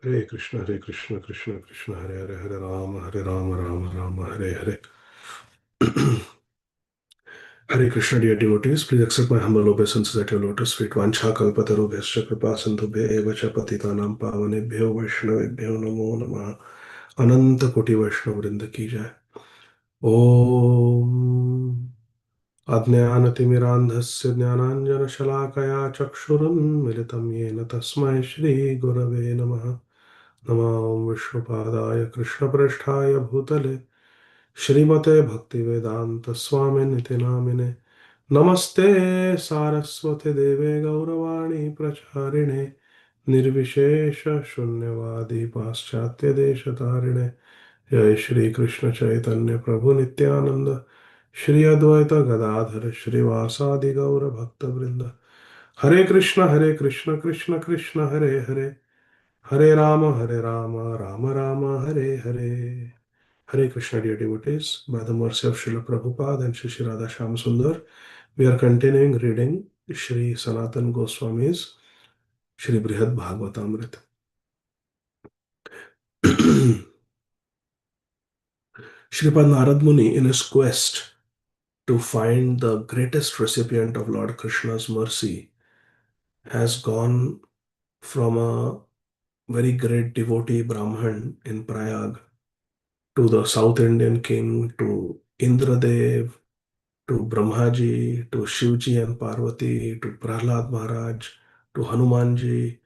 Hare Krishna, Krishna Krishna, Hare Hare, Hare Rama, Rama Rama, Hare Hare. Hare Krishna, dear devotees, please accept my humble obeisances at your lotus feet. Vancha kalpatarubhyascha kripa sindhubhya eva cha patitanam pavanebhyo vaishnavebhyo namo namah. Ananta koti vaishnav vrinda ki jai. Om अज्ञानतिमिरान्धस्य ज्ञानाञ्जनशलाकया चक्षुरुन्मिलितं येन तस्मै श्रीगुरवे नमः। नमामि विष्णुपादाय कृष्णप्रेष्ठाय भूतले श्रीमते भक्तिवेदान्तस्वामिनिति नामिने। नमस्ते सारस्वते देवे गौरवाणी प्रचारिणे निर्विशेषशून्यवादी पाश्चात्यदेशतारिणे। जय श्री कृष्ण चैतन्य प्रभु नित्यानंद श्री अद्वैत गदाधर श्रीवासादि गौर भक्त वृंद। हरे कृष्ण कृष्ण कृष्ण हरे हरे, हरे Ram Ram Ram Hare Hare. Hare Krishna, dear devotees, by the mercy of Srila Prabhupada and Shri Radha Shyam Sundar, we are continuing reading Shri Sanatan Goswami's Shri Brihad Bhagavatamrta. Sripad Narad Muni, in his quest to find the greatest recipient of Lord Krishna's mercy, has gone from a very great devotee Brahman in Prayag to the South Indian king, to Indradev, to Brahmaji, to Shivji and Parvati, to Prahlad Maharaj, to Hanumanji,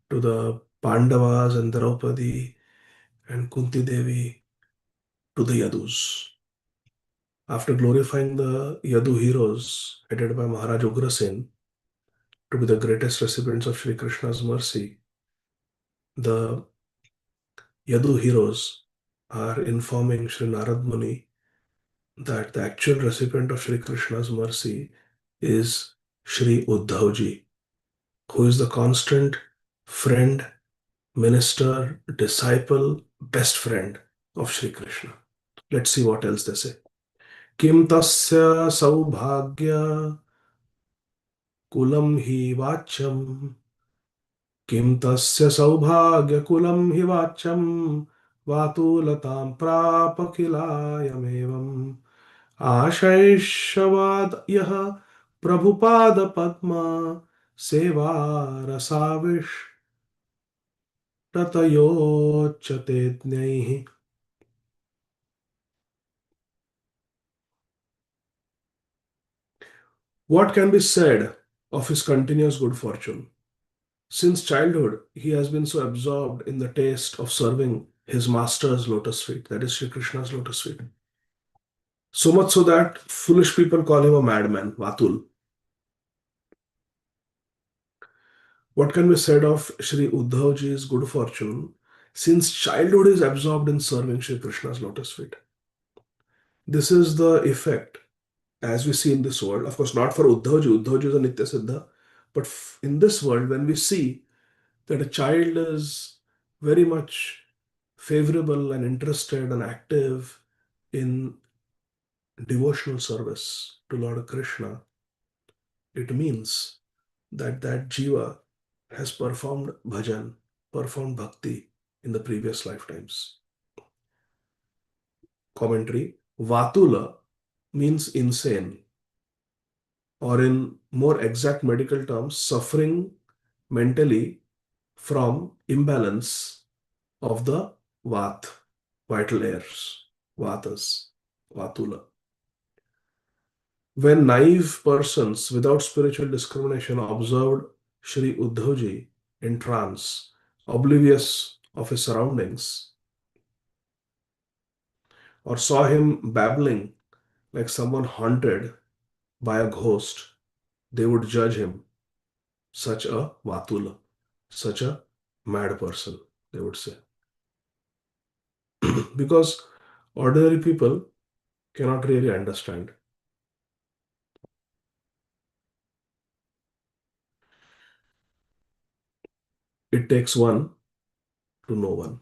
to the Pandavas and Draupadi and Kunti Devi, to the Yadus. After glorifying the Yadu heroes headed by Maharaj Ugrasen to be the greatest recipients of Sri Krishna's mercy, the Yadu heroes are informing Sri Narad Muni that the actual recipient of Sri Krishna's mercy is Sri Uddhavji, who is the constant friend, minister, disciple, best friend of Sri Krishna. Let's see what else they say. Kim tasya saubhagya kulam hi vacham. Kim tasya saubhagya kulam hi vacham. Vatulatam prapa kilayamevam. आशैषवाद यह प्रभुपाद पद्मा सेवा रसाविष्टतयोच्यते ज्ञैः. What can be said of his continuous good fortune? Since childhood, he has been so absorbed in the taste of serving his master's lotus feet, that is Sri Krishna's lotus feet. So much so that foolish people call him a madman, Vatul. What can be said of Sri Uddhavji's good fortune? Since childhood, he is absorbed in serving Sri Krishna's lotus feet. This is the effect as we see in this world. Of course, not for Uddhavji. Uddhavji is a Nitya Siddha. But in this world, when we see that a child is very much favorable and interested and active in devotional service to Lord Krishna, it means that that jiva has performed bhajan, performed bhakti in the previous lifetimes. Commentary: Vatula means insane, or in more exact medical terms, suffering mentally from imbalance of the vat, vital airs, vatas, vatula. When naive persons without spiritual discrimination observed Sri Uddhavji in trance, oblivious of his surroundings, or saw him babbling like someone haunted by a ghost, they would judge him such a vatula, such a mad person, they would say. Because ordinary people cannot really understand. It takes one to know one.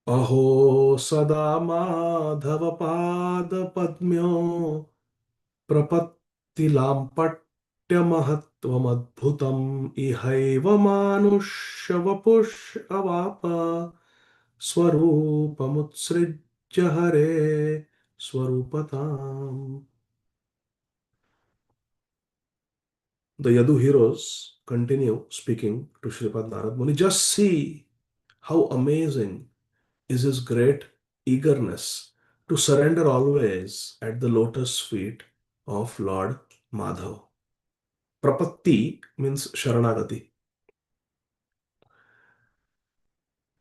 अहो सदा माधव पाद पद्म्यो प्रपत्ति तिलाम्पट्यमहत्त्वमद्भुतम् इहैव मानुष्यवपुष् अवाप स्वरूपमुत्सृज्य हरे स्वरूपताम्. The Yadu heroes continue speaking to Sripad Narad Muni. Just see how amazing is his great eagerness to surrender always at the lotus feet of Lord Madhav. Prapatti means Sharanagati,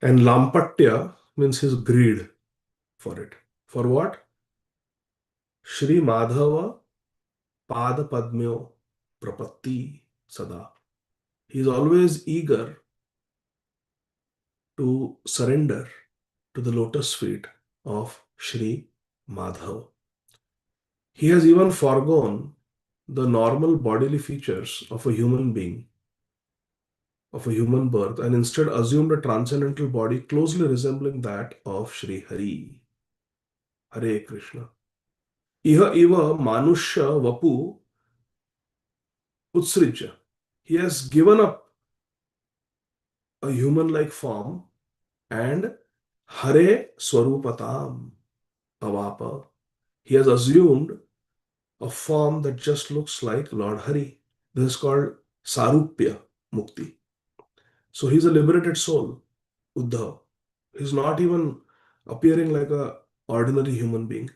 and Lampatya means his greed for it. For what? Shri Madhava Pada Padmyo Prapatti Sada. He is always eager to surrender to the lotus feet of Shri Madhav. He has even foregone the normal bodily features of a human being, of a human birth, and instead assumed a transcendental body closely resembling that of Shri Hari. Hare Krishna. Iha eva manushya vapu utsrija. He has given up a human-like form and Hare Swarupatam Avapa. He has assumed a form that just looks like Lord Hari. This is called Sarupya Mukti. So he's a liberated soul, Uddhav. He's not even appearing like a ordinary human being.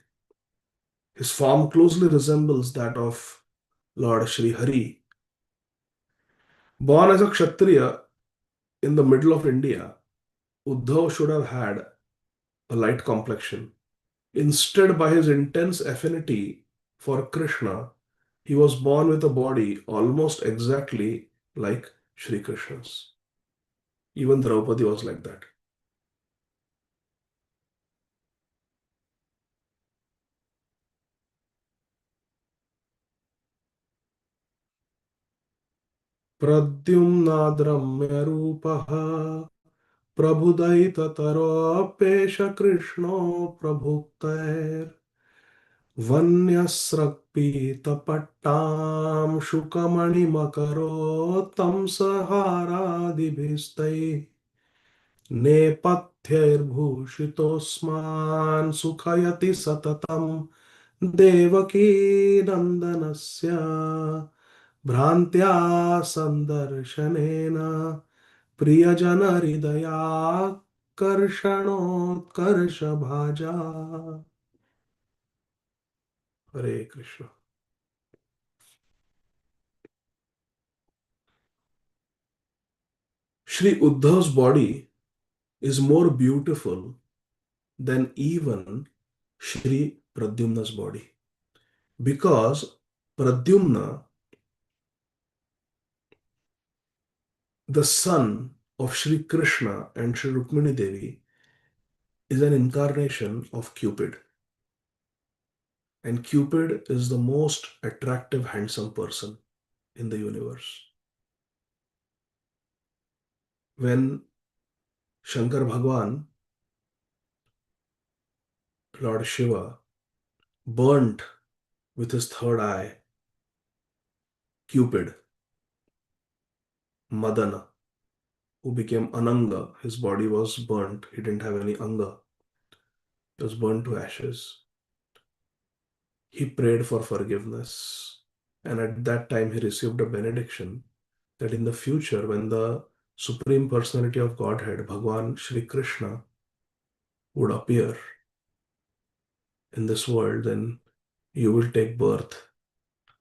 His form closely resembles that of Lord Shri Hari. Born as a Kshatriya in the middle of India, Uddhav should have had a light complexion. Instead, by his intense affinity for Krishna, he was born with a body almost exactly like Shri Krishna's. Even Draupadi was like that. Pradyumnadramya Rupaha Prabhudaitatarapesh Krishno Prabhuktair Vanyasrakpitapattam Shukamani Makarotam Saharadibhistai नेपथ्यैर्भूषितोऽस्मान् सुखयति सततं Devaki नन्दनस्य भ्रान्त्या सन्दर्शनेन प्रियजनहृदयाकर्षणोत्कर्षभाजा. Hare Krishna. Shri Uddhav's body is more beautiful than even Shri Pradyumna's body, because Pradyumna, the son of Shri Krishna and Shri Rukmini Devi, is an incarnation of Cupid. And Cupid is the most attractive, handsome person in the universe. When Shankar Bhagwan, Lord Shiva, burnt with his third eye Cupid, Madana, who became Ananga, his body was burnt, he didn't have any Anga, he was burnt to ashes. He prayed for forgiveness. And at that time, he received a benediction that in the future, when the Supreme Personality of Godhead, Bhagwan Shri Krishna, would appear in this world, then you will take birth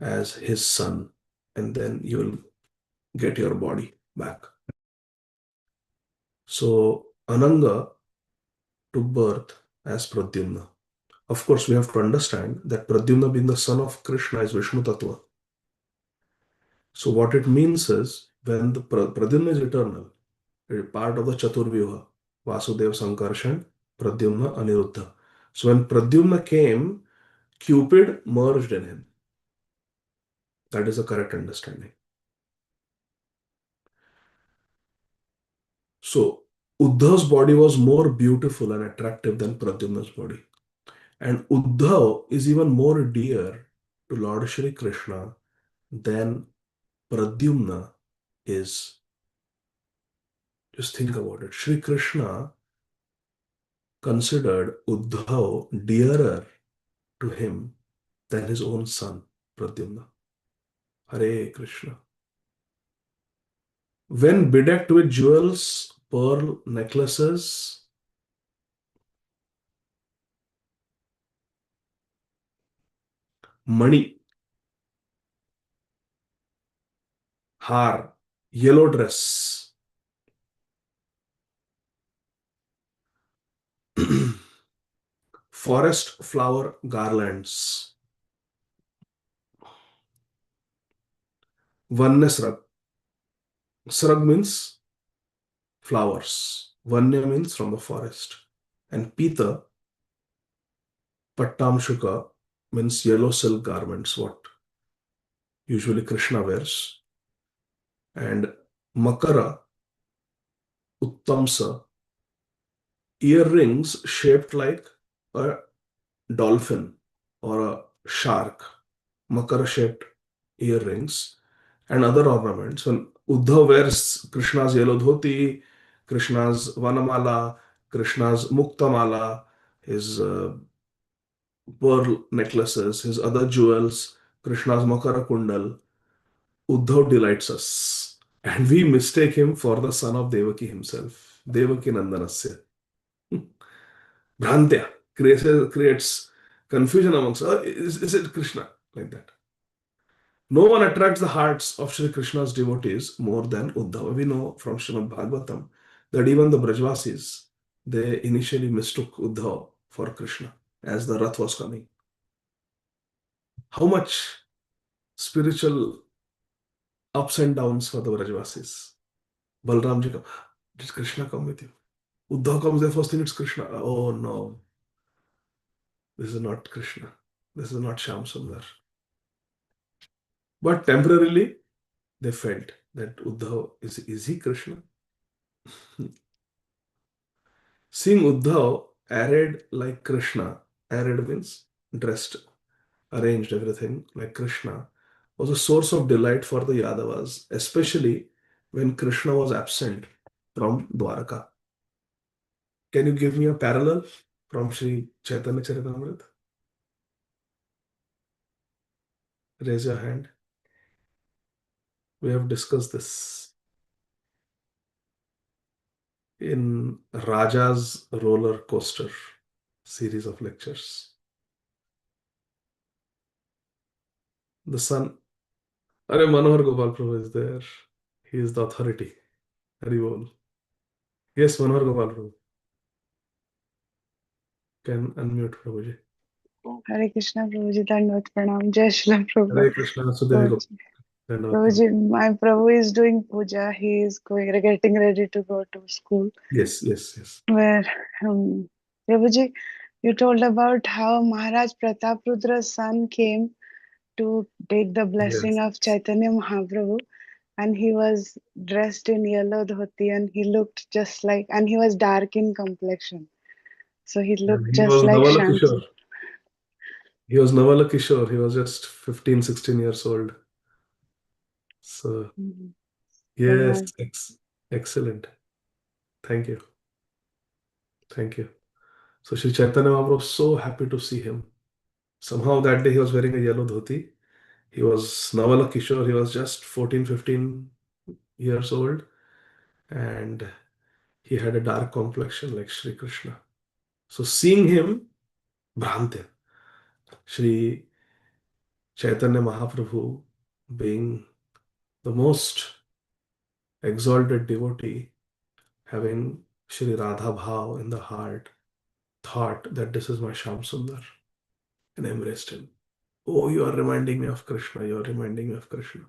as his son, and then you will get your body back. So, Ananga took birth as Pradyumna. Of course, we have to understand that Pradyumna, being the son of Krishna, is Vishnu Tattva. So what it means is, when the Pradyumna is eternal, it is part of the Chaturvyuha, Vasudeva Sankarshan, Pradyumna, Aniruddha. So when Pradyumna came, Cupid merged in him. That is the correct understanding. So Uddhav's body was more beautiful and attractive than Pradyumna's body. And Uddhav is even more dear to Lord Shri Krishna, then Pradyumna is. Just think about it. Shri Krishna considered Uddhav dearer to him than his own son, Pradyumna. Hare Krishna. When bedecked with jewels, pearl necklaces, money, har, yellow dress, forest flower garlands, Vanya Srag. Srag means flowers. Vanya means from the forest. And Pita, Pattamshuka, means yellow silk garments, what usually Krishna wears. And Makara, Uttamsa, earrings shaped like a dolphin or a shark, Makara shaped earrings, and other ornaments. When Uddhav wears Krishna's yellow dhoti, Krishna's Vanamala, Krishna's Muktamala, his pearl necklaces, his other jewels, Krishna's Makara Kundal, Uddhav delights us. And we mistake him for the son of Devaki himself, Devaki Nandanasya. Bhrantya creates confusion amongst us. Is it Krishna? Like that. No one attracts the hearts of Sri Krishna's devotees more than Uddhava. We know from Srimad Bhagavatam that even the Brajvasis, they initially mistook Uddhava for Krishna as the Rath was coming. How much spiritual ups and downs for the Brajvasis. Balramji come, did Krishna come with you? Uddhava comes there, first thing it's Krishna. Oh no, this is not Krishna. This is not Shyam Sundar. But temporarily, they felt that Uddhav is he Krishna? Seeing Uddhav arrayed like Krishna, arrayed means dressed, arranged everything like Krishna, was a source of delight for the Yadavas, especially when Krishna was absent from Dwaraka. Can you give me a parallel from Sri Chaitanya Charitamrita? Raise your hand. We have discussed this in Raja's roller coaster series of lectures. The son, Are Manohar Gopal Prabhu is there. He is the authority. Hari Bol. Yes, Manohar Gopal Prabhu. Can unmute Prabhuji. Hare Krishna, Prabhuji, Dandavat Pranam, Jai Shri Prabhupada. Hare Krishna, Sudevi Gopal. Prabhuji, my Prabhu is doing puja. He is getting ready to go to school. Yes. Where, Prabhuji, you told about how Maharaj Prataprudra's son came to take the blessing Yes. of Chaitanya Mahaprabhu, and he was dressed in yellow dhoti, and he looked just like, and he was dark in complexion. So he And looked he just was like Navala Shamsu. Kishore. He was Navala Kishore. He was just 15, 16 years old. So, yes, excellent. Thank you. Thank you. So, Sri Chaitanya Mahaprabhu was so happy to see him. Somehow that day he was wearing a yellow dhoti. He was Navala Kishore. He was just 14, 15 years old. And he had a dark complexion like Sri Krishna. So, seeing him, Bhrante, Sri Chaitanya Mahaprabhu being the most exalted devotee, having Shri Radha Bhav in the heart, thought that this is my Shyam Sundar and embraced him. Oh, you are reminding me of Krishna, you are reminding me of Krishna.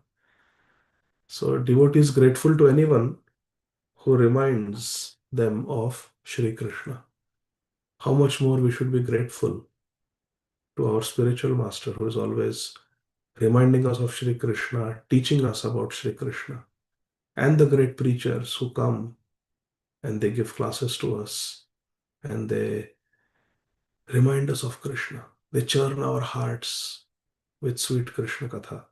So, devotee is grateful to anyone who reminds them of Shri Krishna. How much more we should be grateful to our spiritual master who is always reminding us of Shri Krishna, teaching us about Shri Krishna, and the great preachers who come and they give classes to us and they remind us of Krishna. They churn our hearts with sweet Krishna Katha.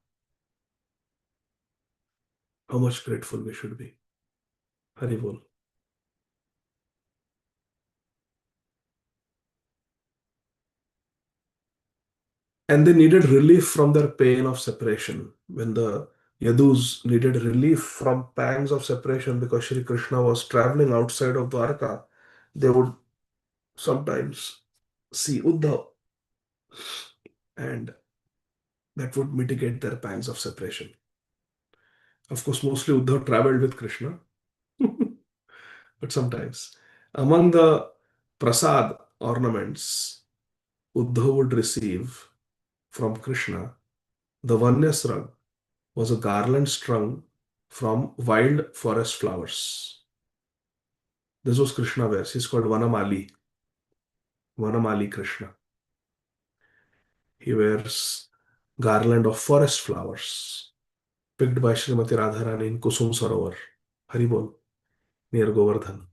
How much grateful we should be. Hari Bol. And they needed relief from their pain of separation. When the Yadus needed relief from pangs of separation because Sri Krishna was traveling outside of Dwarka, they would sometimes see Uddhav, and that would mitigate their pangs of separation. Of course, mostly Uddhav traveled with Krishna, but sometimes. Among the prasad ornaments Uddhav would receive from Krishna, the Vanyasrag was a garland strung from wild forest flowers. This was Krishna wears. He's called Vanamali. Vanamali Krishna. He wears garland of forest flowers picked by Srimati Radharani in Kusum Sarovar, Haribol, near Govardhan.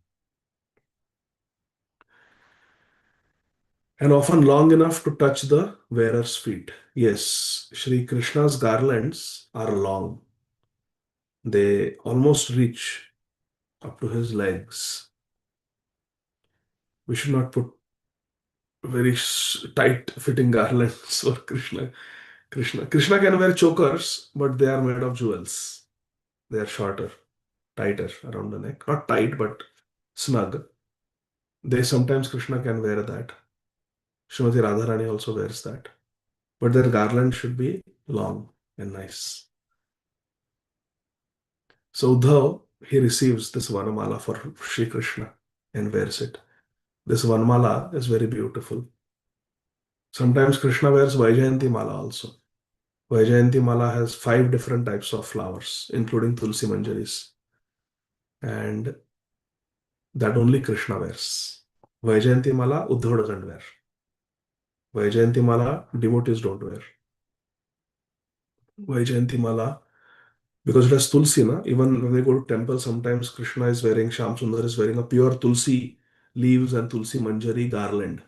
And often long enough to touch the wearer's feet. Yes, Sri Krishna's garlands are long. They almost reach up to his legs. We should not put very tight fitting garlands for Krishna. Krishna can wear chokers, but they are made of jewels. They are shorter, tighter around the neck. Not tight, but snug. They sometimes Krishna can wear that. Srimati Radharani also wears that. But their garland should be long and nice. So Uddhav, he receives this Vanamala for Sri Krishna and wears it. This Vanamala is very beautiful. Sometimes Krishna wears Vaijayanti Mala also. Vaijayanti Mala has 5 different types of flowers, including Tulsi Manjaris. And that only Krishna wears. Vaijayanti Mala, Uddhav doesn't wear. Vaijayanti Mala, devotees don't wear. Vaijayanti Mala, because it has Tulsi, na? Even when we go to temple, sometimes Krishna is wearing, Shyam Sundar is wearing a pure Tulsi leaves and Tulsi Manjari garland.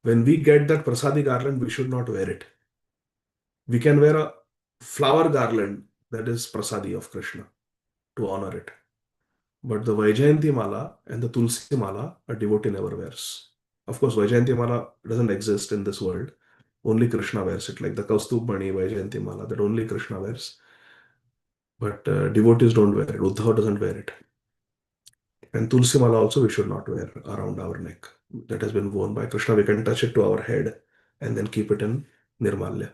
When we get that Prasadi garland, we should not wear it. We can wear a flower garland that is Prasadi of Krishna to honor it. But the Vaijayanti Mala and the Tulsi Mala, a devotee never wears. Of course, Vaijayanti Mala doesn't exist in this world. Only Krishna wears it, like the Kaustubh Mani Vaijayanti Mala, that only Krishna wears. But devotees don't wear it. Uddhav doesn't wear it. And Tulsi Mala also we should not wear around our neck. That has been worn by Krishna. We can touch it to our head and then keep it in Nirmalya.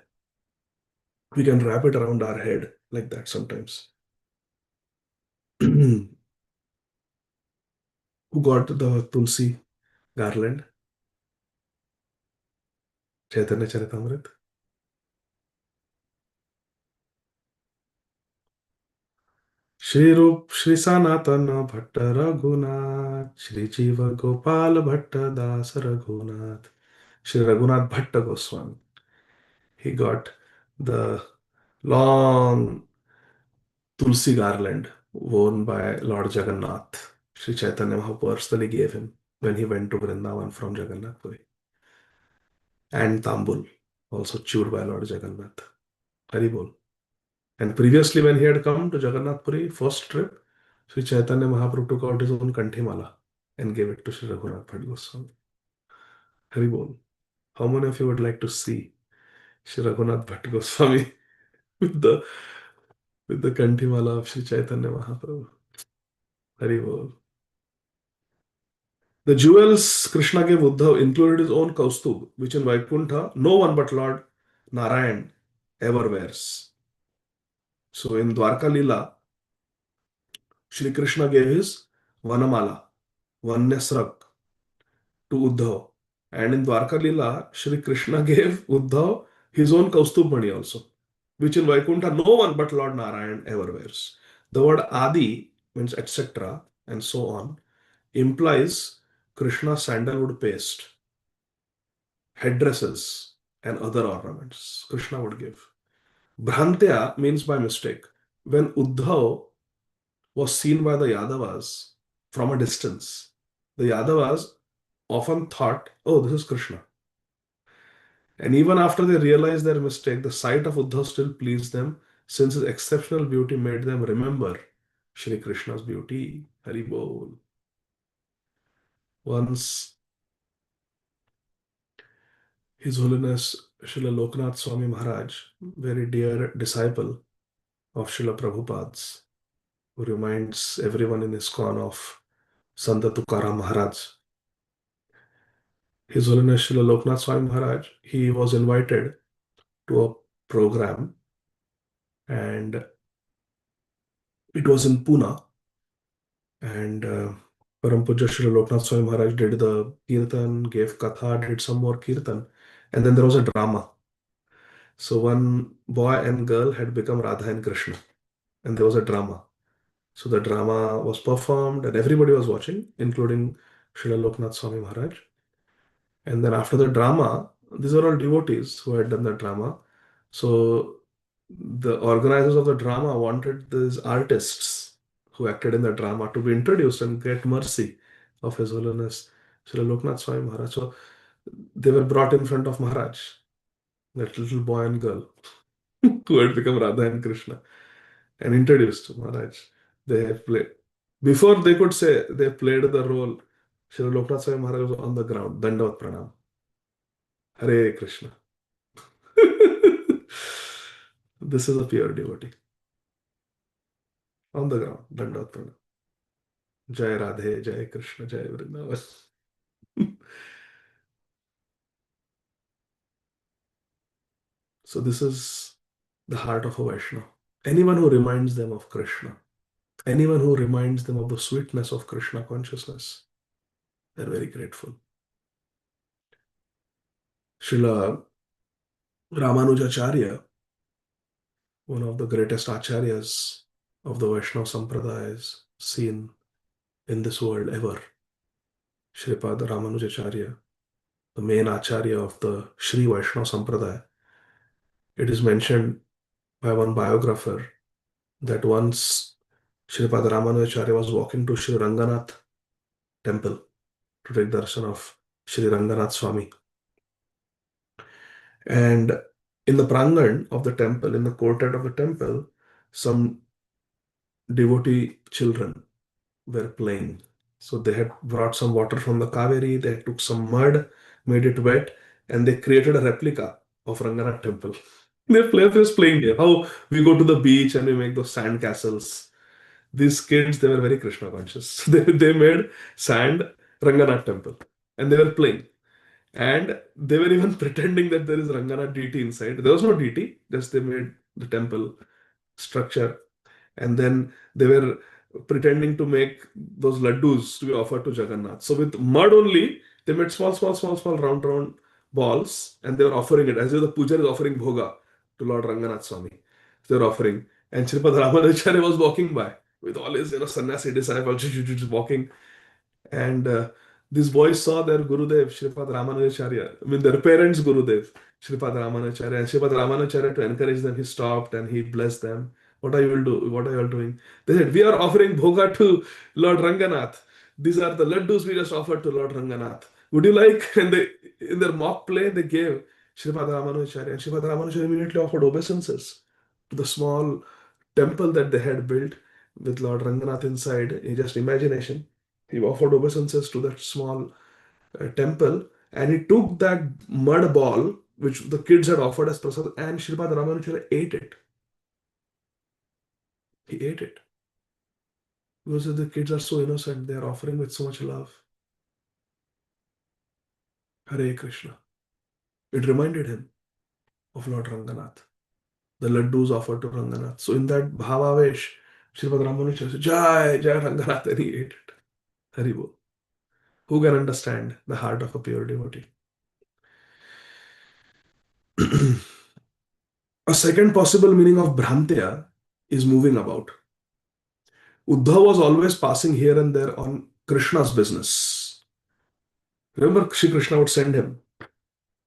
We can wrap it around our head like that sometimes. Who got the Tulsi garland? Chaitanya Charitamrita. Shri रूप श्री सनातन भट्ट रघुनाथ श्री जीव गोपाल भट्ट दास Raghunath Sri Raghunath Bhatta Goswami. He got the long Tulsi garland worn by Lord Jagannath. Sri Chaitanya Mahaprabhu personally gave him when he went to Vrindavan from Jagannath Puri. And Tambul, also chewed by Lord Jagannath. Haribol. And previously, when he had come to Jagannath Puri, first trip, Sri Chaitanya Mahaprabhu took out his own Kanthimala and gave it to Sri Raghunath Bhatta Goswami. Haribol. How many of you would like to see Sri Raghunath Bhatta Goswami with the Kanthimala of Sri Chaitanya Mahaprabhu? Haribol. The jewels Krishna gave Uddhav included his own Kaustubh, which in Vaikuntha no one but Lord Narayan ever wears. So in Dwarka Lila, Shri Krishna gave his Vanamala, Vanyasrak, to Uddhav. And in Dwarka Lila, Shri Krishna gave Uddhav his own Kaustubh Mani also, which in Vaikuntha no one but Lord Narayan ever wears. The word Adi means etc. and so on implies Krishna's sandalwood paste, headdresses, and other ornaments Krishna would give. Bhrantya means by mistake. When Uddhav was seen by the Yadavas from a distance, the Yadavas often thought, oh, this is Krishna. And even after they realized their mistake, the sight of Uddhav still pleased them, since his exceptional beauty made them remember Shri Krishna's beauty. Hari Bol. Once, His Holiness Srila Loknath Swami Maharaj, very dear disciple of Srila Prabhupada's, who reminds everyone in ISKCON of Santa Tukaram Maharaj. His Holiness Srila Loknath Swami Maharaj, he was invited to a program, and it was in Pune, and Param Pujya Srila Loknath Swami Maharaj did the kirtan, gave katha, did some more kirtan, and then there was a drama. So one boy and girl had become Radha and Krishna, and there was a drama. So the drama was performed, and everybody was watching, including Srila Loknath Swami Maharaj. And then after the drama, these were all devotees who had done the drama. So the organizers of the drama wanted these artists who acted in the drama to be introduced and get mercy of His Holiness Srila Loknath Swami Maharaj. So they were brought in front of Maharaj, that little boy and girl who had become Radha and Krishna, and introduced to Maharaj. They have played. Before they could say they played the role, Srila Loknath Swami Maharaj was on the ground, Dandavat Pranam. Hare Krishna. This is a pure devotee. On the ground, Dandavat Pranam. Jai Radhe, Jai Krishna, Jai Vrindavan. So this is the heart of a Vaishnava. Anyone who reminds them of Krishna, anyone who reminds them of the sweetness of Krishna consciousness, they're very grateful. Srila Ramanujacharya, one of the greatest acharyas of the Vaishnava Sampradayas seen in this world ever, Sripad Ramanujacharya, the main acharya of the Sri Vaishnava Sampradaya. It is mentioned by one biographer that once Sripad Ramanujacharya was walking to Sri Ranganath temple to take darshan of Sri Ranganath Swami. And in the prangan of the temple, in the courtyard of the temple, some devotee children were playing. So they had brought some water from the Kaveri, they took some mud, made it wet, and they created a replica of Ranganath temple. Their players was playing here. How we go to the beach and we make those sand castles. These kids, they were very Krishna conscious. They made sand Ranganath temple and they were playing. And they were even pretending that there is Ranganath deity inside. There was no deity, just they made the temple structure, and then they were pretending to make those laddus to be offered to Jagannath. So with mud only, they made small, round balls, and they were offering it as if the puja is offering bhoga to Lord Ranganath Swami. They were offering, and Sripad Ramanujacharya was walking by with all his sannyasi disciples walking, and these boys saw their Gurudev, Sripad Ramanujacharya, I mean their parents' Gurudev, Sripad Ramanujacharya, and Sripad Ramanujacharya, to encourage them, he stopped and he blessed them. What are you will do? What are you all doing? They said, we are offering bhoga to Lord Ranganath. These are the laddus we just offered to Lord Ranganath. Would you like? And they, in their mock play, they gave Sripad Ramanujacharya, and Sripad Ramanujacharya immediately offered obeisances to the small temple that they had built with Lord Ranganath inside, in just imagination. He offered obeisances to that small temple, and he took that mud ball which the kids had offered as prasad, and Sripad Ramanuja ate it. He ate it because the kids are so innocent; they are offering with so much love. Hare Krishna. It reminded him of Lord Ranganath, the laddus offered to Ranganath. So in that bhavavesh, Sripad Ramanuja said, Jai, Jai Ranganath, and he ate it. Haribo. Who can understand the heart of a pure devotee? A second possible meaning of Bhranteya is moving about. Uddhav was always passing here and there on Krishna's business. Remember, Shri Krishna would send him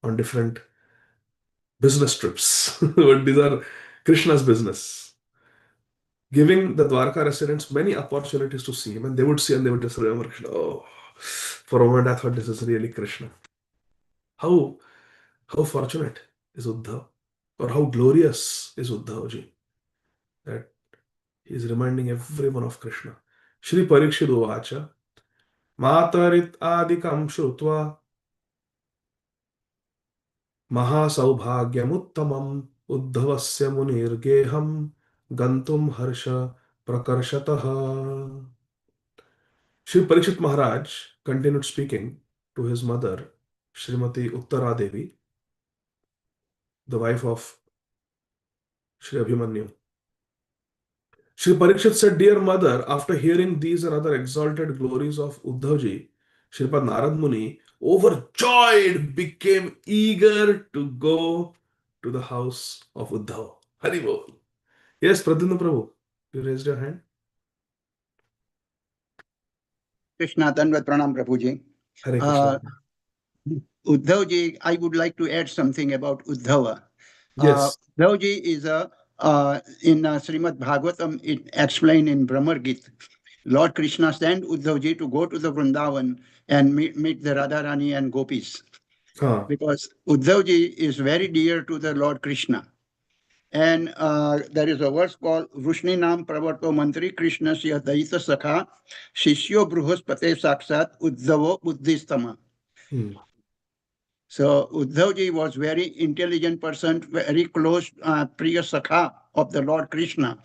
on different business trips. But these are Krishna's business, giving the Dwarka residents many opportunities to see him. And they would see and they would just remember Krishna. Oh, for a moment I thought this is really Krishna. How How fortunate is Uddhav, or how glorious is Uddhavji, that he is reminding everyone of Krishna. Shri Parikshit Uvacha, Matarit Adikam Shrutva, Mahasauभाग्यमुत्तमम् Uddhavasya Munirgeham Gantum Harsha Prakarshataha. Shri Parikshit Maharaj continued speaking to his mother, Srimati Uttara Devi, the wife of Shri Abhimanyu. Shri Parikshit said, Dear mother, after hearing these and other exalted glories of Uddhavji, Shripad Narad Muni, overjoyed, became eager to go to the house of Uddhav. Hari Bol. Yes, Pradyumna Prabhu, you raised your hand. Krishna, Danvat Pranam Prabhuji. Hare Krishna. Uddhavji, I would like to add something about Uddhava. Yes. Uddhavji is in Srimad Bhagavatam, it explained in Brahmar Gita. Lord Krishna sent Uddhavji to go to the Vrindavan and meet the Radharani and Gopis. Because Uddhavji is very dear to the Lord Krishna. And there is a verse called Vrushni Nam Pravarto Mantri Krishna Sya Daita Sakha Shishyo Bruhaspate Saksat Uddhavo Buddhistama. So Uddhavji was very intelligent person, very close Priya Sakha of the Lord Krishna.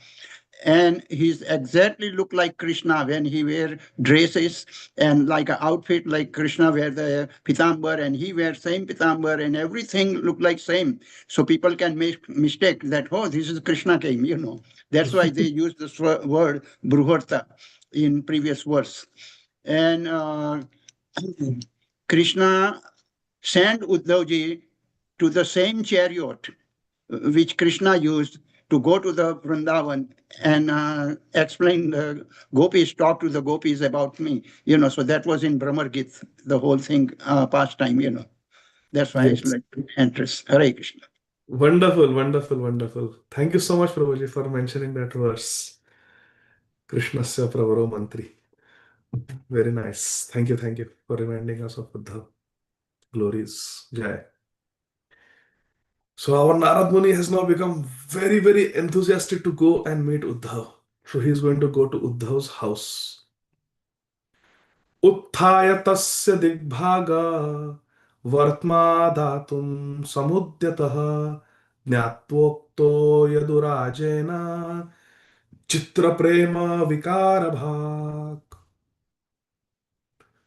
And he's exactly look like Krishna when he wear dresses and like an outfit like Krishna wear the pitambar, and he wear same pitambar and everything look like same. So people can make mistake that, oh, this is Krishna came, you know. That's why they use this word Bruharta in previous verse. And Krishna sent Uddhavji to the same chariot which Krishna used to go to the Vrindavan and explain the gopis, talk to the gopis about me, you know. So that was in Brahmar Gita, the whole thing, pastime, you know. That's why it's like interest. Hare Krishna. Wonderful, wonderful, wonderful. Thank you so much, Prabhuji, for mentioning that verse. Krishnasya Pravaro Mantri. Very nice. Thank you for reminding us of Uddhav. Glories. Jai. So our Narad Muni has now become very, very enthusiastic to go and meet Uddhav. So he is going to go to Uddhav's house. Utthaya tasya digbhaga vartma datum samudyataha jnatvokto yadurajena chitra prema vikarabhak.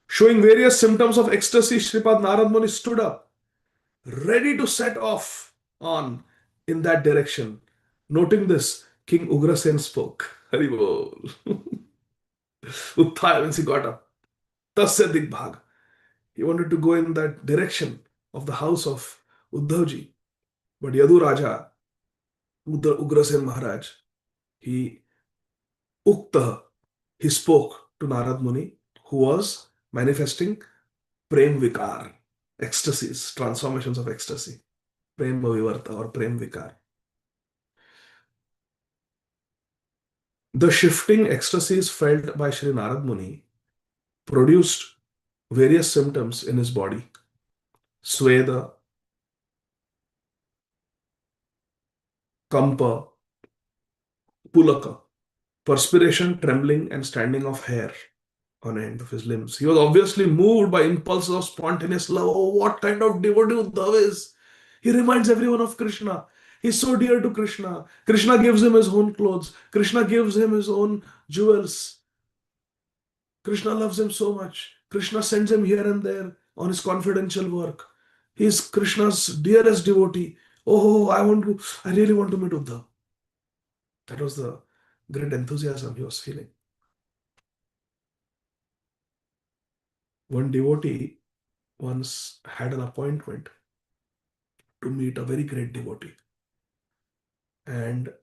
Showing various symptoms of ecstasy, Shripad Narad Muni stood up, ready to set off on in that direction. Noting this, King Ugrasen spoke. Haribol. Utthaya means he got up. Tasya digbhag. He wanted to go in that direction of the house of Uddhavji. But Yadu Raja, Ugrasen Maharaj, he ukta, he spoke to Narad Muni, who was manifesting Prem Vikar, ecstasies, transformations of ecstasy. Prem Vivarta or Prem Vikar. The shifting ecstasies felt by Sri Narad Muni produced various symptoms in his body. Sweda, Kampa, Pulaka, perspiration, trembling, and standing of hair on end of his limbs. He was obviously moved by impulses of spontaneous love. Oh, what kind of devotee Uddhav is! He reminds everyone of Krishna. He's so dear to Krishna. Krishna gives him his own clothes. Krishna gives him his own jewels. Krishna loves him so much. Krishna sends him here and there on his confidential work. He's Krishna's dearest devotee. Oh, I really want to meet Uddhav. That was the great enthusiasm he was feeling. One devotee once had an appointment to meet a very great devotee. And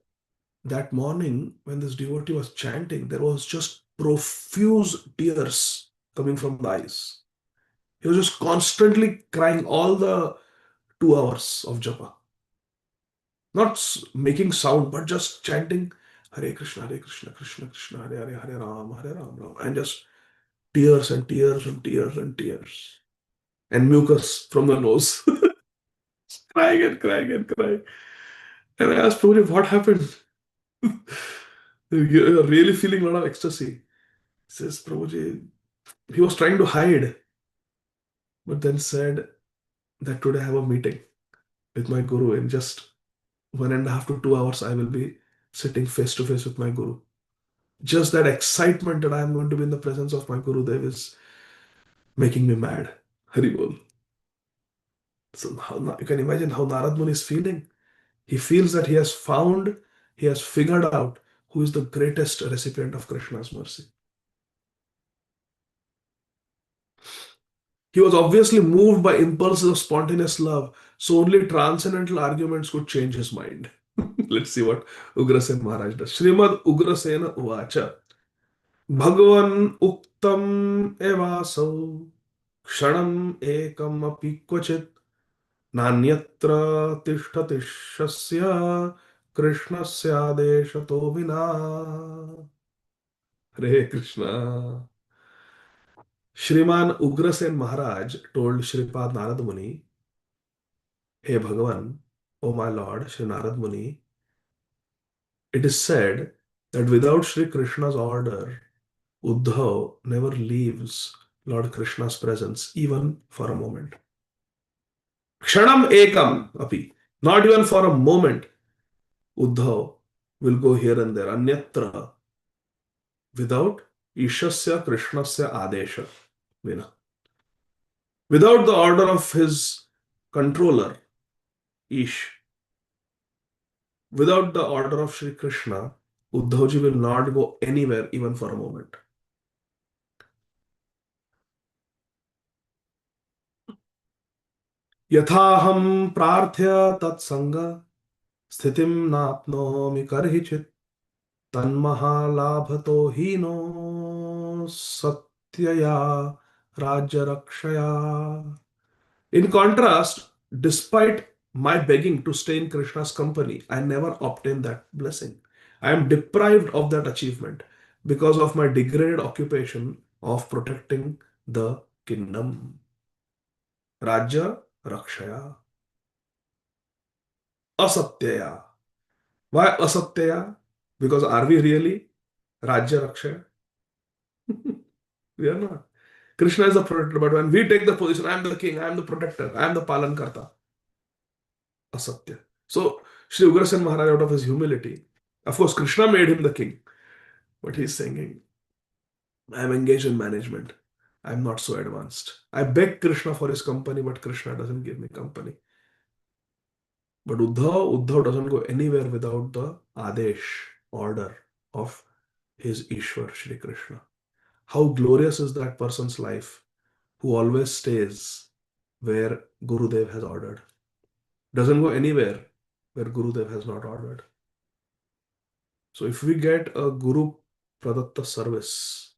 that morning, when this devotee was chanting, there was just profuse tears coming from the eyes. He was just constantly crying all the 2 hours of japa. Not making sound, but just chanting Hare Krishna, Krishna Krishna, Hare Ram, Ram. And just tears and tears and tears and tears. And mucus from the nose. crying and crying and crying. And I asked Prabhuji, what happened? You're really feeling a lot of ecstasy. He says, Prabhuji, he was trying to hide, but then said that today I have a meeting with my guru. In just 1.5 to 2 hours, I will be sitting face to face with my guru. Just that excitement that I am going to be in the presence of my Guru Dev is making me mad. Haribol. So you can imagine how Narad Muni is feeling. He feels that he has figured out who is the greatest recipient of Krishna's mercy. He was obviously moved by impulses of spontaneous love, so only transcendental arguments could change his mind. Let's see what Ugrasen Maharaj does. Srimad Ugrasena Uvacha. Bhagavan Uktam Evasau Kshanam Ekam Api Kvachit Nanyatra Tishtati Shasya Krishnasya Deshato Vina. Hare Krishna. Shriman Ugrasen Maharaj told Shripad Narad Muni, Hey Bhagavan, O my Lord, Shri Narad Muni, it is said that without Shri Krishna's order, Uddhav never leaves Lord Krishna's presence even for a moment. Kshanam ekam api. Not even for a moment, Uddhav will go here and there. Anyatra. Without Ishasya Krishnasya Adesha. Vina. Without the order of his controller, Ish. Without the order of Sri Krishna, Uddhavji will not go anywhere even for a moment. Yathaham prarthya tatsanga स्थितिम नाप्नोमि करहिचित् तन्महालाभतो हीनो सत्यया राज्यरक्षया. In contrast, despite my begging to stay in Krishna's company, I never obtained that blessing. I am deprived of that achievement because of my degraded occupation of protecting the kingdom. Rajya Rakshaya. Asatyaya. Why Asatyaya? Because are we really Rajya Rakshaya? We are not. Krishna is the protector, but when we take the position, I am the king, I am the protector, I am the Palankarta. Asatya. So, Sri Ugrasen Maharaj, out of his humility, of course, Krishna made him the king, but he's saying, I am engaged in management. I am not so advanced. I beg Krishna for his company, but Krishna doesn't give me company. But Uddhav doesn't go anywhere without the Adesh, order of his Ishwar, Shri Krishna. How glorious is that person's life who always stays where Gurudev has ordered. Doesn't go anywhere where Gurudev has not ordered. So if we get a Guru Pradatta service,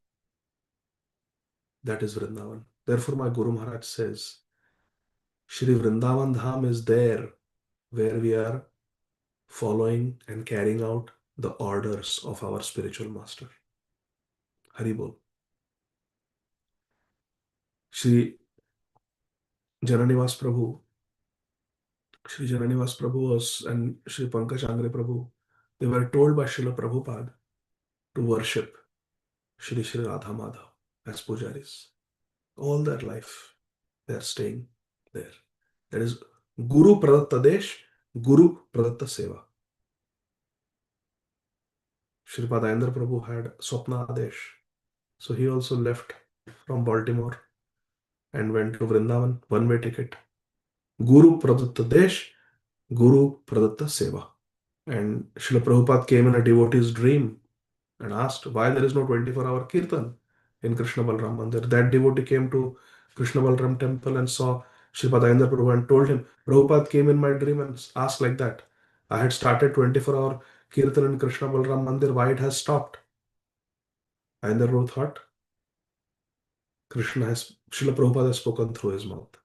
that is Vrindavan. Therefore my Guru Maharaj says, Shri Vrindavan Dham is there where we are following and carrying out the orders of our spiritual master. Haribol. Shri Jananivas Prabhu, Shri Jananivas Prabhu was, and Shri Pankaj Angre Prabhu, they were told by Srila Prabhupada to worship Shri Shri Radha Madhav as pujaris. All their life, they are staying there. That is Guru Pradatta Desh, Guru Pradatta Seva. Sripad Ayendra Prabhu had Swapna Adesh. So he also left from Baltimore and went to Vrindavan, one-way ticket. Guru Pradatta Desh, Guru Pradatta Seva. And Srila Prabhupada came in a devotee's dream and asked why there is no 24-hour Kirtan in Krishna Balram Mandir. That devotee came to Krishna Balram temple and saw Sripad Ayendra Prabhu and told him, Prabhupada came in my dream and asked like that. I had started 24-hour Kirtan in Krishna Balram Mandir. Why it has stopped? Ayendra Prabhu thought, Srila Prabhupada has spoken through his mouth.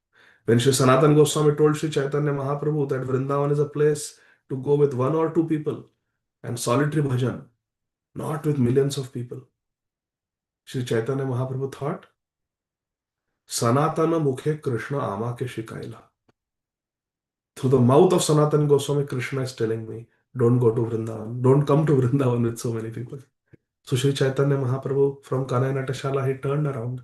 When Sri Sanatan Goswami told Sri Chaitanya Mahaprabhu that Vrindavan is a place to go with one or two people and solitary bhajan, not with millions of people. Sri Chaitanya Mahaprabhu thought, Sanatana Mukhe Krishna Ama ke Shikaila. Through the mouth of Sanatan Goswami, Krishna is telling me, don't go to Vrindavan, don't come to Vrindavan with so many people. So Sri Chaitanya Mahaprabhu from Kanai Natashala, he turned around.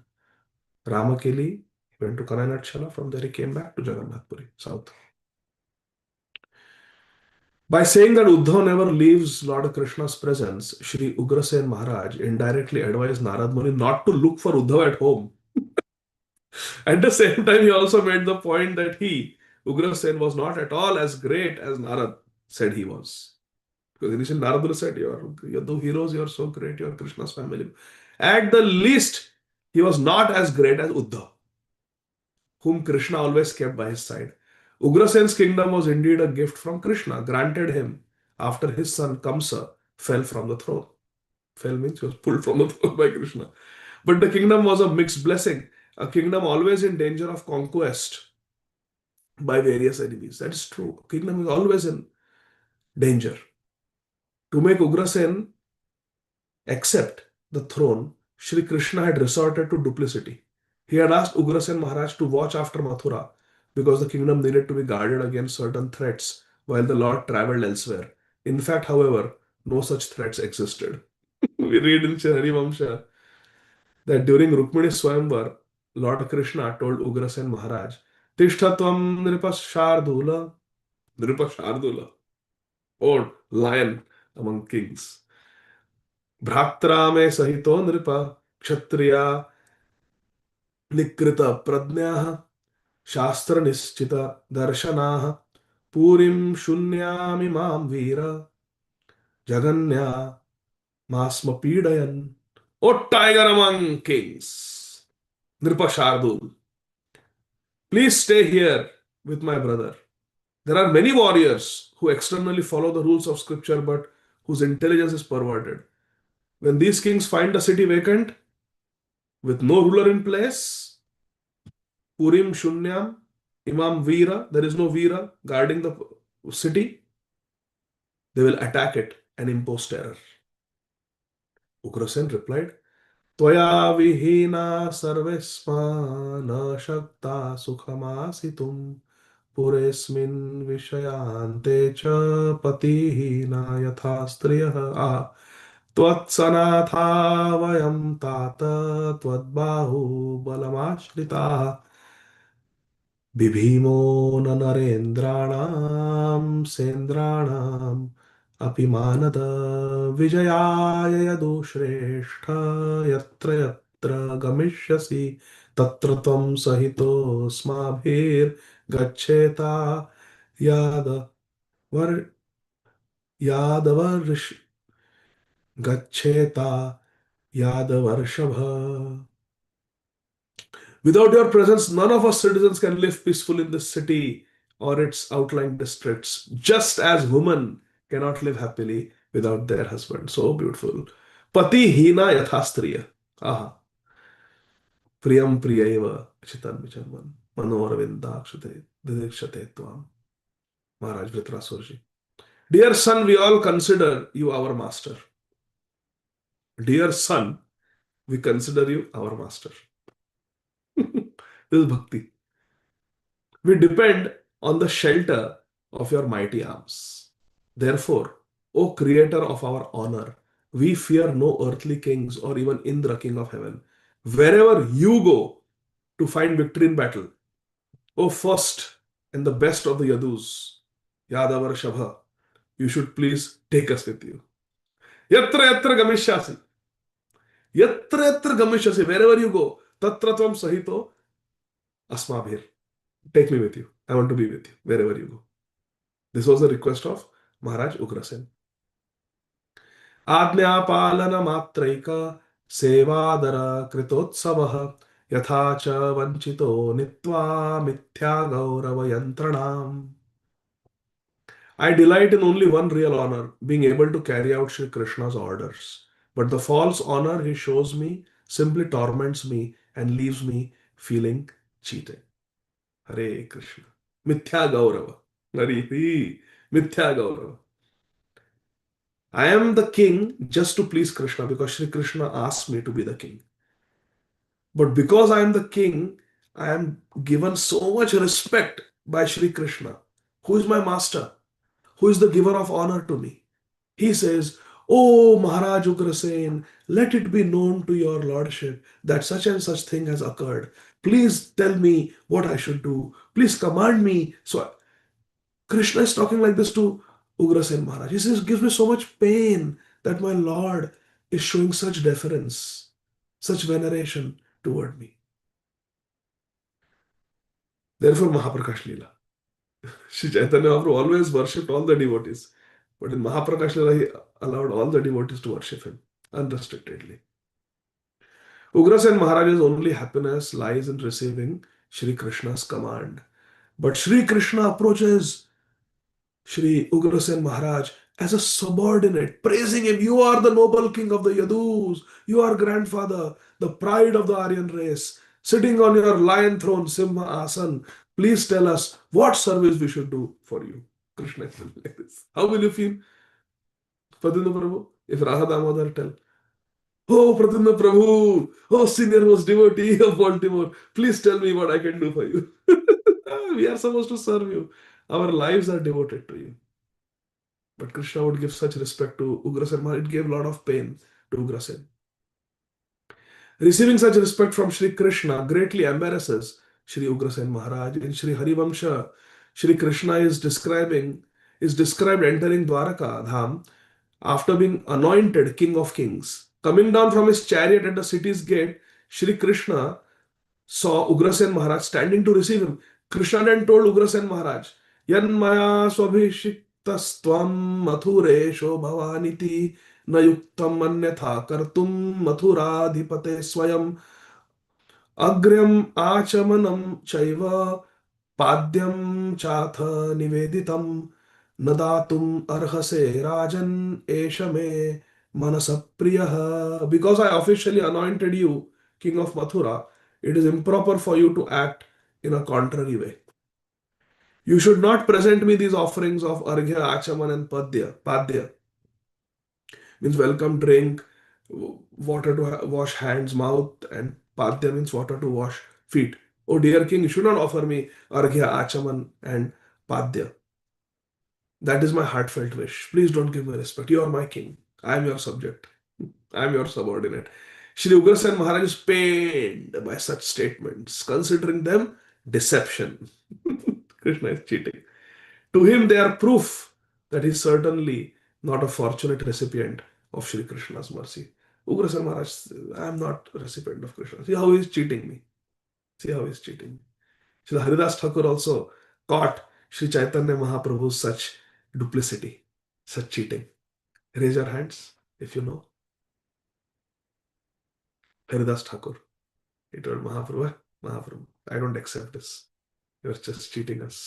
Ramakeli, he went to Kanai Natashala, from there he came back to Jagannath Puri, south. By saying that Uddhav never leaves Lord Krishna's presence, Sri Ugrasen Maharaj indirectly advised Narad Muni not to look for Uddhav at home. At the same time, he also made the point that he, Ugrasen, was not at all as great as Narad said he was. Because initially Narada said, you're the heroes, you're so great, you're Krishna's family. At the least, he was not as great as Uddhav, whom Krishna always kept by his side. Ugrasen's kingdom was indeed a gift from Krishna, granted him after his son Kamsa fell from the throne. Fell means he was pulled from the throne by Krishna. But the kingdom was a mixed blessing, a kingdom always in danger of conquest by various enemies. That is true. A kingdom is always in danger. To make Ugrasen accept the throne, Sri Krishna had resorted to duplicity. He had asked Ugrasen Maharaj to watch after Mathura because the kingdom needed to be guarded against certain threats while the Lord traveled elsewhere. In fact, however, no such threats existed. We read in Harivamsha that during Rukmini Swayamvar, Lord Krishna told Ugrasen Maharaj, Tishtatvam Nripa Shardula, Nripa Shardula, or lion among kings. भ्रात्रा में सहितो नृप क्षत्रिया निकृत प्रज्ञाः शास्त्र निश्चित दर्शनाः पूरिं शून्यामिमां वीर जगन्या मास्म पीडयन्. O tiger among kings, Nripa Shardul, please stay here with my brother. There are many warriors who externally follow the rules of scripture but whose intelligence is perverted. When these kings find the city vacant, with no ruler in place, Purim Shunyam, Imam Veera, there is no Veera guarding the city, they will attack it and impose terror. Ugrasen replied, Tvaya vihina sarvesma na shakta sukhamasitum puresmin vishayante cha patihina yatha striyaha त्वत्सनाथा वयं तात त्वद्बाहु बलमाश्रिताः बिभीमो न नरेन्द्राणां सेन्द्राणाम् अपि मानद विजयाय यदुश्रेष्ठ यत्र यत्र गमिष्यसि तत्र त्वं सहितोऽस्माभिर्गच्छेता यादवर् यादवर्ष Gacheta Yadavarshava. Without your presence, none of us citizens can live peaceful in this city or its outlying districts, just as women cannot live happily without their husband. So beautiful. Pati hina yathastriya. Aha. Priyam priyaiva chitan vicharman. Manoravinda didikshate tvam. Maharaj Vritrasurji. Dear son, we all consider you our master. Dear son, we consider you our master. This is bhakti. We depend on the shelter of your mighty arms. Therefore, O creator of our honor, we fear no earthly kings or even Indra, king of heaven. Wherever you go to find victory in battle, O first and the best of the Yadus, Yadavar Shabha, you should please take us with you. Yatra yatra gamishyasi. Yatra yatra gamishyasi. Wherever you go, tatra tvam sahito asmabhir. Take me with you. I want to be with you wherever you go. This was the request of Maharaj Ugrasen. Ajnapalana matraika sevadara kritotsavah yatha cha vanchito nitva mithya gaurava yantranam. I delight in only one real honor, being able to carry out Sri Krishna's orders. But the false honor he shows me simply torments me and leaves me feeling cheated. Hare Krishna. Mithya Gaurava. Hari. Mithya Gaurava. I am the king just to please Krishna because Sri Krishna asked me to be the king. But because I am the king, I am given so much respect by Sri Krishna, Who is my master? Who is the giver of honor to me? He says, "Oh Maharaj Ugrasen, let it be known to your lordship that such and such thing has occurred. Please tell me what I should do. Please command me." So Krishna is talking like this to Ugrasen Maharaj. He says, "Gives me so much pain that my Lord is showing such deference, such veneration toward me." Therefore, Mahaprakash Leela. Sri Chaitanya Mahaprabhu always worshipped all the devotees. But in Mahaprakash Leela, he allowed all the devotees to worship him unrestrictedly. Ugrasen Maharaj's only happiness lies in receiving Sri Krishna's command. But Sri Krishna approaches Sri Ugrasen Maharaj as a subordinate, praising him. "You are the noble king of the Yadus. You are grandfather, the pride of the Aryan race, sitting on your lion throne, Simha Asan. Please tell us what service we should do for you." Krishna is like this. How will you feel, Padina Prabhu, if Radha Damodar tell, "Oh, Pradyumna Prabhu, oh, senior most devotee of Baltimore, please tell me what I can do for you." We are supposed to serve you. Our lives are devoted to you. But Krishna would give such respect to Ugrasen Maharaj. It gave a lot of pain to Ugrasen. Receiving such respect from Sri Krishna greatly embarrasses Sri Ugrasen Maharaj. In Sri Harivamsha, Sri Krishna is described entering Dwaraka Dham after being anointed King of Kings. Coming down from his chariot at the city's gate, Sri Krishna saw Ugrasen Maharaj standing to receive him. Krishna then told Ugrasen Maharaj, "Yanmaya swabhishiktastvam mathuresho bhavaniti na yuktam anyatha kartum mathuradhipate swayam agryam achamanam chaiva padyam chatha niveditam nadatum arhase rajan eshame manasapriyaha." Because I officially anointed you king of Mathura, it is improper for you to act in a contrary way. You should not present me these offerings of arghya, achaman, and padya. Means welcome drink, water to wash hands, mouth, and padya means water to wash feet. Oh dear king, you should not offer me arghya, achaman, and padya. That is my heartfelt wish. Please don't give me respect. You are my king. I am your subject. I am your subordinate. Shri Ugrasen Maharaj is pained by such statements, considering them deception. Krishna is cheating. To him, they are proof that he is certainly not a fortunate recipient of Shri Krishna's mercy. Ugrasen Maharaj says, "I am not a recipient of Krishna. See how he is cheating me. See how he is cheating me." Shri Haridas Thakur also caught Shri Chaitanya Mahaprabhu's such duplicity, such cheating. Raise your hands if you know. Haridas Thakur. He told Mahaprabhu, "Mahaprabhu, I don't accept this. You're just cheating us."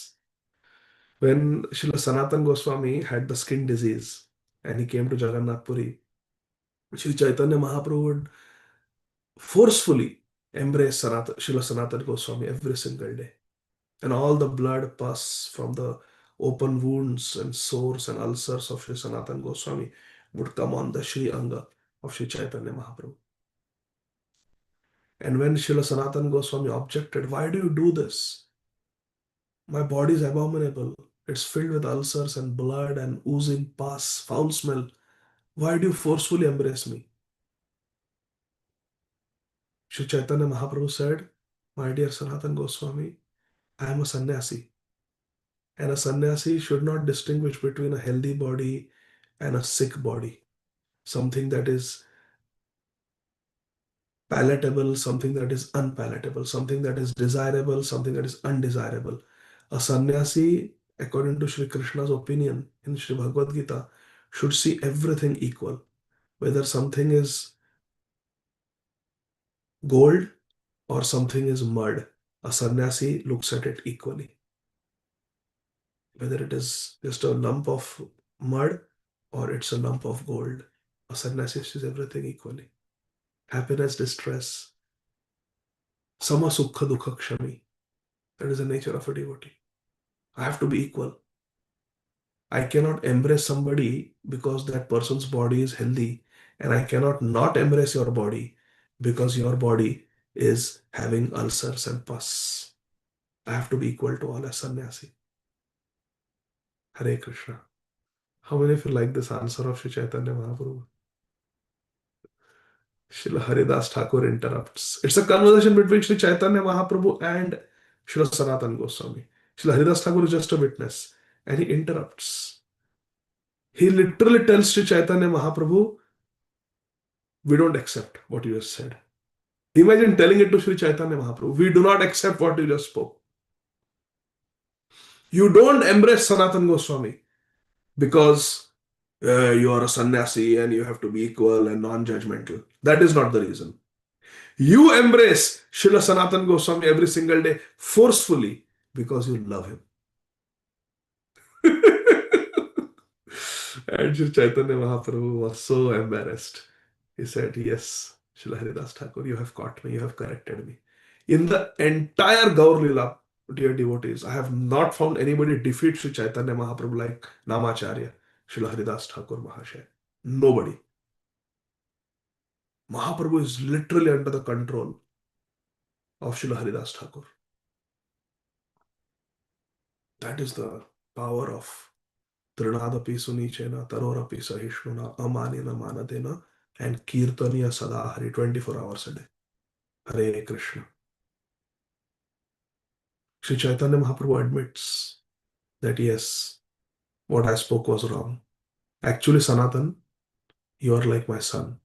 When Srila Sanatan Goswami had the skin disease and he came to Jagannath Puri, Sri Chaitanya Mahaprabhu would forcefully embrace Srila Sanatan Goswami every single day. And all the blood pus from the open wounds and sores and ulcers of Sri Sanatan Goswami would come on the Sri Anga of Sri Chaitanya Mahaprabhu. And when Srila Sanatan Goswami objected, "Why do you do this? My body is abominable. It's filled with ulcers and blood and oozing pus, foul smell. Why do you forcefully embrace me?" Sri Chaitanya Mahaprabhu said, "My dear Sanatan Goswami, I am a sannyasi. And a sannyasi should not distinguish between a healthy body and a sick body. Something that is palatable, something that is unpalatable, something that is desirable, something that is undesirable. A sannyasi, according to Sri Krishna's opinion in Sri Bhagavad Gita, should see everything equal. Whether something is gold or something is mud, a sannyasi looks at it equally. Whether it is just a lump of mud or it's a lump of gold, a sannyasi sees everything equally. Happiness, distress, sama sukha dukha kshami. That is the nature of a devotee. I have to be equal. I cannot embrace somebody because that person's body is healthy, and I cannot not embrace your body because your body is having ulcers and pus. I have to be equal to all as sannyasi. Hare Krishna. How many of you like this answer of Sri Chaitanya Mahaprabhu? Srila Haridas Thakur interrupts. It's a conversation between Sri Chaitanya Mahaprabhu and Srila Sanatan Goswami. Srila Haridas Thakur is just a witness and he interrupts. He literally tells Sri Chaitanya Mahaprabhu, we don't accept what you just said. Imagine telling it to Sri Chaitanya Mahaprabhu, we do not accept what you just spoke. You don't embrace Sanatan Goswami because you are a sannyasi and you have to be equal and non-judgmental. That is not the reason. You embrace Srila Sanatan Goswami every single day forcefully because you love him. And Sri Chaitanya Mahaprabhu was so embarrassed. He said, yes, Srila Haridas Thakur, you have caught me, you have corrected me. In the entire Gaur Lila, dear devotees, I have not found anybody defeat Sri Chaitanya Mahaprabhu like Namacharya, Srila Haridas Thakur Mahasaya. Nobody. Mahaprabhu is literally under the control of Srila Haridas Thakur. That is the power of Trinadapi Sunichena, Tarorapi Sahishnuna, Amanina Manadena, and Kirtaniya Sada Hari 24 hours a day. Hare Krishna. Sri Chaitanya Mahaprabhu admits that yes, what I spoke was wrong. Actually, Sanatan, you are like my son.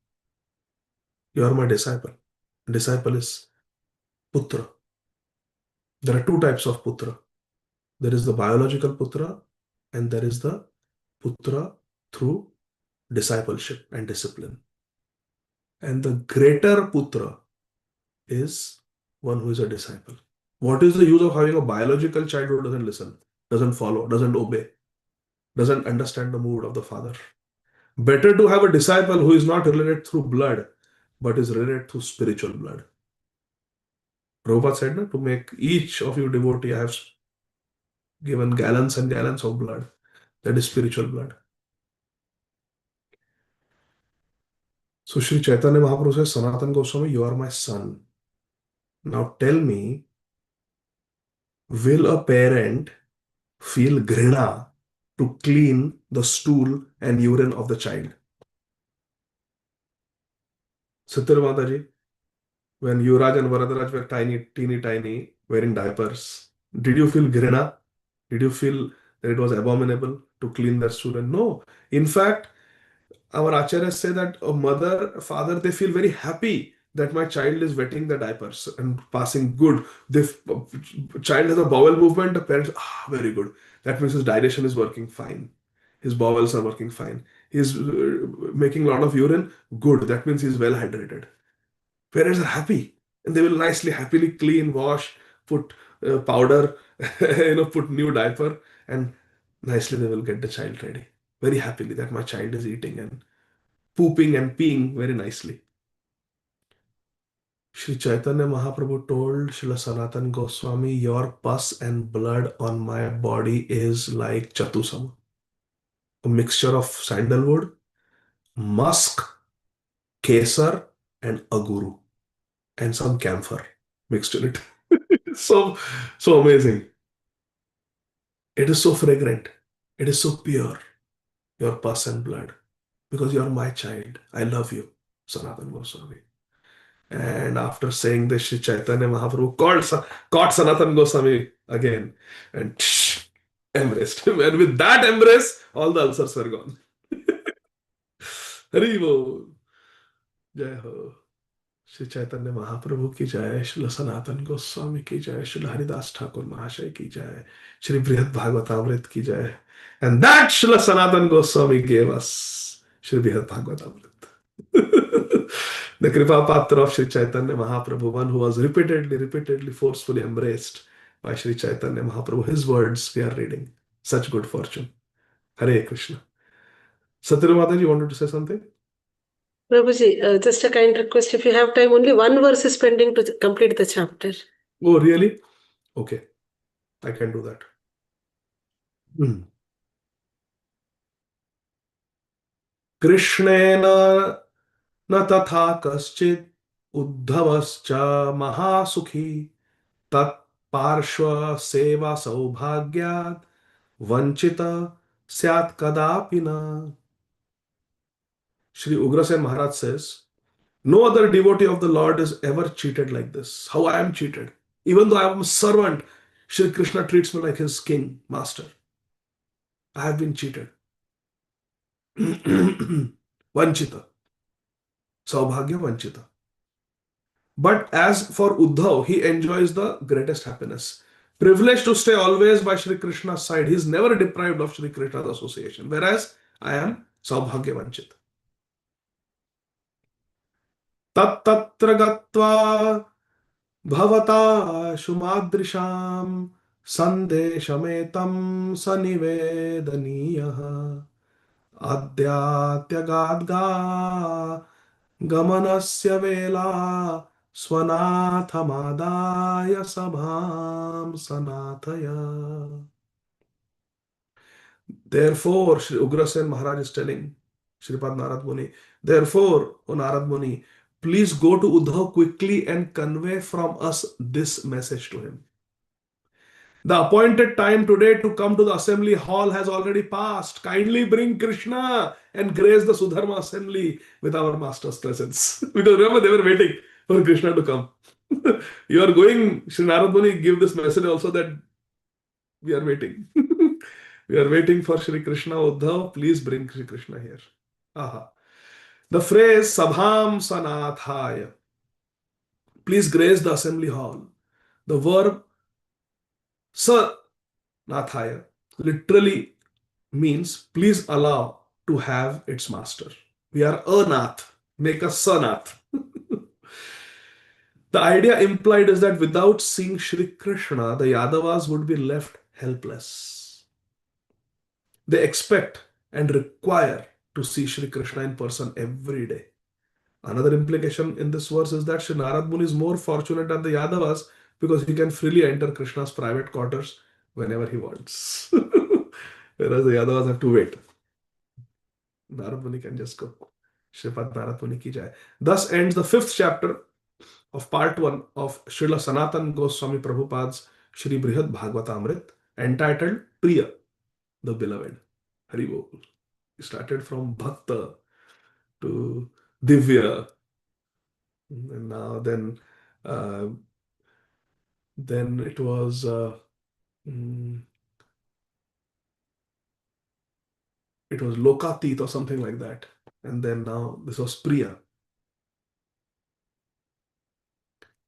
You are my disciple. Disciple is Putra. There are two types of Putra. There is the biological Putra and there is the Putra through discipleship and discipline. And the greater Putra is one who is a disciple. What is the use of having a biological child who doesn't listen, doesn't follow, doesn't obey, doesn't understand the mood of the father? Better to have a disciple who is not related through blood, but is related through spiritual blood. Prabhupada said, no, to make each of you devotee, I have given gallons and gallons of blood. That is spiritual blood. So Sri Chaitanya Mahaprabhu says, Sanatan Goswami, you are my son. Now tell me, will a parent feel grina to clean the stool and urine of the child? Satya Mataji, when Yuvraj and Varadaraj were teeny, wearing diapers, did you feel grina? Did you feel that it was abominable to clean their stool? No. In fact, our acharyas say that a mother, a father, they feel very happy that my child is wetting the diapers and passing good. The child has a bowel movement, the parents, very good. That means his digestion is working fine. His bowels are working fine. He's making a lot of urine, good. That means he's well hydrated. Parents are happy and they will nicely, happily clean, wash, put powder, put new diaper and nicely they will get the child ready. Very happily that my child is eating and pooping and peeing very nicely. Sri Chaitanya Mahaprabhu told Srila Sanatan Goswami, your pus and blood on my body is like chatusama, a mixture of sandalwood, musk, kesar, and aguru, and some camphor mixed in it. So, so amazing. It is so fragrant. It is so pure, your pus and blood, because you are my child. I love you, Sanatan Goswami. And after saying this, Sri Chaitanya Mahaprabhu caught Sanatan Goswami again and embraced him. And with that embrace, all the ulcers were gone. Hari Bol. Jai Ho. Sri Chaitanya Mahaprabhu ki jai, Srila Sanatan Goswami ki jai, Srila Haridas Thakur Mahasaya ki jai, Sri Brhad Bhagavatamrta ki jai. And that Srila Sanatan Goswami gave us Sri Brhad Bhagavatamrta. The Kripa Patra of Sri Chaitanya Mahaprabhu, one who was repeatedly, forcefully embraced by Sri Chaitanya Mahaprabhu. His words we are reading. Such good fortune. Hare Krishna. Satyamata, you wanted to say something? Prabhuji, just a kind request. If you have time, only one verse is pending to complete the chapter. Oh, really? Okay. I can do that. Krishnena na tatha kaschid uddhavascha mahasukhi tat parshva seva saubhagyat vanchita Syat kadapi na. Sri Ugrasen Maharaj says, no other devotee of the Lord is ever cheated like this. How I am cheated. Even though I am a servant, Sri Krishna treats me like his king, master. I have been cheated. Vanchita. Saubhagya Vanchita. But as for Uddhav, he enjoys the greatest happiness. Privileged to stay always by Sri Krishna's side. He is never deprived of Sri Krishna's association. Whereas I am Saubhagya Vanchita. Tattatra gatva bhavata shumadrisham sandeshametam sanivedaniyah adhyatyagadga gamanasya vela swanathamadaya sabham sanathaya. Therefore, Sri Ugrasen Maharaj is telling Sripad Narad Muni, therefore, O Narad Muni, please go to Uddhav quickly and convey from us this message to him. The appointed time today to come to the assembly hall has already passed. Kindly bring Krishna and grace the Sudharma assembly with our master's presence. Because remember, they were waiting for Krishna to come. You are going, Sri Narad Muni, give this message also that we are waiting. We are waiting for Sri Krishna Uddhav. Please bring Sri Krishna here. Aha. The phrase Sabham Sanathaya. Please grace the assembly hall. The verb Sanathaya literally means please allow to have its master. We are a nath. Make us sanath. The idea implied is that without seeing Sri Krishna, the Yadavas would be left helpless. They expect and require to see Sri Krishna in person every day. Another implication in this verse is that Sri Narad Muni is more fortunate than the Yadavas because he can freely enter Krishna's private quarters whenever he wants. Whereas the Yadavas have to wait. Narad Muni can just go. Shripad Narad Muni ki jai. Thus ends the 5th chapter of part 1 of Srila Sanatan Goswami Prabhupada's Sri Brhad Bhagavatamrta entitled Priya, the Beloved. Hari Bol. He started from Bhakta to Divya, and now then it was Lokatit or something like that, and then now this was Priya,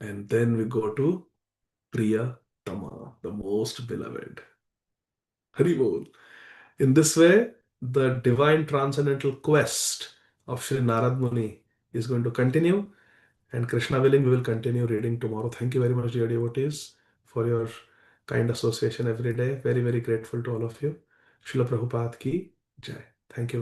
and then we go to Priya Tama, the most beloved. Hari Bol. In this way, the divine transcendental quest of Sri Narad Muni is going to continue. And Krishna willing, we will continue reading tomorrow. Thank you very much, dear devotees, for your kind association every day. Very, very grateful to all of you. Srila Prabhupada ki jai. Thank you.